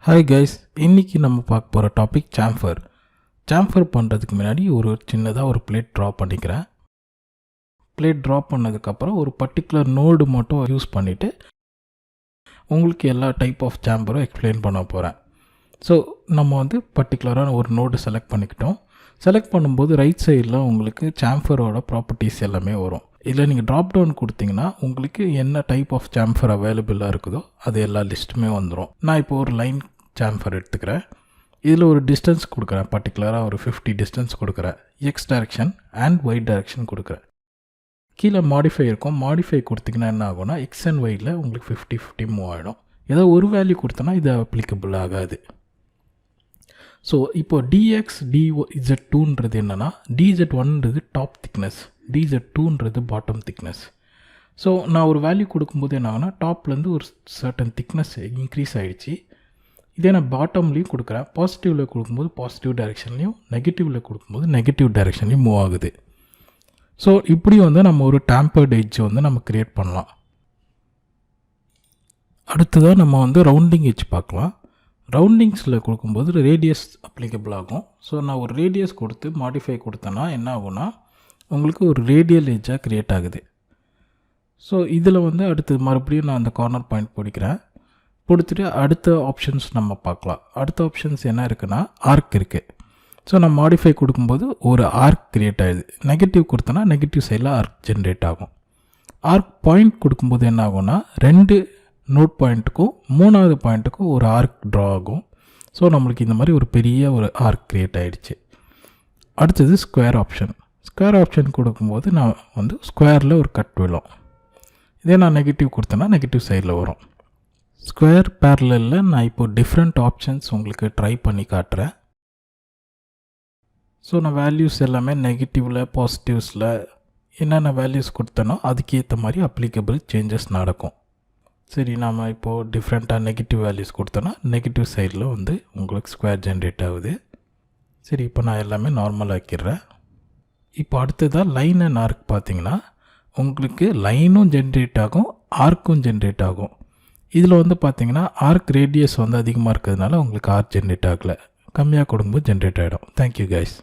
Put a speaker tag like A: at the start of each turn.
A: Hi guys, இன்றைக்கி நம்ம பார்க்க போகிற டாபிக் சாம்ஃபர். சாம்ஃபர் பண்ணுறதுக்கு முன்னாடி ஒரு சின்னதாக ஒரு பிளேட் ட்ரா பண்ணிக்கிறேன். பிளேட் ட்ரா பண்ணதுக்கப்புறம் ஒரு பர்டிகுலர் நோடு மட்டும் யூஸ் பண்ணிவிட்டு உங்களுக்கு எல்லா டைப் ஆஃப் சாம்பரும் எக்ஸ்பிளைன் பண்ண போகிறேன். ஸோ நம்ம பர்டிகுலரான ஒரு நோடு செலக்ட் பண்ணிக்கிட்டோம். செலக்ட் பண்ணும்போது ரைட் சைடில் உங்களுக்கு சாம்ஃபரோட ப்ராப்பர்ட்டிஸ் எல்லாமே வரும். இதில் நீங்கள் ட்ராப் டவுன் கொடுத்தீங்கன்னா உங்களுக்கு என்ன டைப் ஆஃப் சாம்ஃபர் அவைலபிளாக இருக்குதோ அது எல்லா லிஸ்ட்டுமே வந்துடும். நான் இப்போ ஒரு லைன் சாம்ஃபர் எடுத்துக்கிறேன். இதில் ஒரு டிஸ்டன்ஸ் கொடுக்குறேன், பர்டிகுலராக ஒரு 50 டிஸ்டன்ஸ் கொடுக்குறேன். X direction and Y direction கொடுக்குறேன். கீழே மாடிஃபை இருக்கும். மாடிஃபை கொடுத்திங்கன்னா என்ன ஆகும்னா எக்ஸ் அண்ட் ஒயில் உங்களுக்கு 50-50 மூவ் ஆகிடும். ஏதோ ஒரு வேல்யூ கொடுத்தனா இது அப்ளிகபிள் ஆகாது. ஸோ இப்போ டிஎக்ஸ் டிZ2ன்றது என்னென்னா டிZ1ன்றது டாப் திக்னஸ், டிZ2ன்றது பாட்டம் திக்னஸ். ஸோ நான் ஒரு வேல்யூ கொடுக்கும்போது என்ன ஆகுனா டாப்லேருந்து ஒரு சர்டன் திக்னஸ் இன்க்ரீஸ் ஆகிடுச்சு. இதே நான் பாட்டம்லேயும் கொடுக்குறேன். பாசிட்டிவில் கொடுக்கும்போது பாசிட்டிவ் டைரெக்ஷன்லையும், நெகட்டிவில் கொடுக்கும்போது நெகட்டிவ் டைரெக்ஷன்லையும் மூவ் ஆகுது. ஸோ இப்படி நம்ம ஒரு டேம்பர்டு எட்ஜ் நம்ம க்ரியேட் பண்ணலாம். அடுத்ததாக நம்ம ரவுண்டிங் எட்ஜ் பார்க்கலாம். ரவுண்டிங்ஸில் கொடுக்கும்போது ரேடியஸ் அப்ளிகபிள் ஆகும். ஸோ நான் ஒரு ரேடியஸ் கொடுத்து மாடிஃபை கொடுத்தேன்னா என்ன ஆகும்னா உங்களுக்கு ஒரு ரேடியல் எட்ஜாக க்ரியேட் ஆகுது. ஸோ இதில் அடுத்து மறுபடியும் நான் அந்த கார்னர் பாயிண்ட் பிடிக்கிறேன். கொடுத்துட்டு அடுத்த ஆப்ஷன்ஸ் நம்ம பார்க்கலாம். அடுத்த ஆப்ஷன்ஸ் என்ன இருக்குன்னா ஆர்க் இருக்குது. ஸோ நான் மாடிஃபை கொடுக்கும்போது ஒரு ஆர்க் க்ரியேட் ஆகிடுது. நெகட்டிவ் கொடுத்தோன்னா நெகட்டிவ் சைடில் ஆர்க் ஜென்ரேட் ஆகும். ஆர்க் பாயிண்ட் கொடுக்கும்போது என்ன ஆகும்னா 2 நோட் பாயிண்ட்டுக்கும் 3வது பாயிண்ட்டுக்கும் ஒரு ஆர்க் ட்ரா ஆகும். ஸோ நம்மளுக்கு இந்த மாதிரி ஒரு பெரிய ஒரு ஆர்க் க்ரியேட் ஆகிடுச்சு. அடுத்தது ஸ்கொயர் ஆப்ஷன். ஸ்கொயர் ஆப்ஷன் கொடுக்கும்போது நான் ஸ்கொயரில் ஒரு கட் விழும். இதே நான் நெகட்டிவ் கொடுத்தேன்னா நெகட்டிவ் சைடில் வரும். ஸ்கொயர் பேரலில் நான் இப்போது டிஃப்ரெண்ட் ஆப்ஷன்ஸ் உங்களுக்கு ட்ரை பண்ணி காட்டுறேன். ஸோ நான் வேல்யூஸ் எல்லாமே நெகட்டிவில் பாசிட்டிவ்ஸில் என்னென்ன வேல்யூஸ் கொடுத்தனோ அதுக்கேற்ற மாதிரி அப்ளிகபிள் சேஞ்சஸ் நடக்கும். சரி, நாம் இப்போது டிஃப்ரெண்ட்டாக நெகட்டிவ் வேல்யூஸ் கொடுத்தோன்னா நெகட்டிவ் சைடில் உங்களுக்கு ஸ்கொயர் ஜென்ரேட் ஆகுது. சரி, இப்போ நான் எல்லாமே நார்மல் ஆக்கிடுறேன். இப்போ அடுத்ததாக லைன் அண்ட் ஆர்க் பார்த்திங்கன்னா உங்களுக்கு லைனும் ஜென்ரேட் ஆகும், ஆர்க்கும் ஜென்ரேட் ஆகும். இதில் பார்த்தீங்கன்னா ஆர்க் ரேடியஸ் அதிகமாக இருக்கிறதுனால உங்களுக்கு ஆர்க் ஜென்ரேட் ஆகலை. கம்மியாக கொடுக்கும்போது ஜென்ரேட் ஆகிடும். Thank you guys.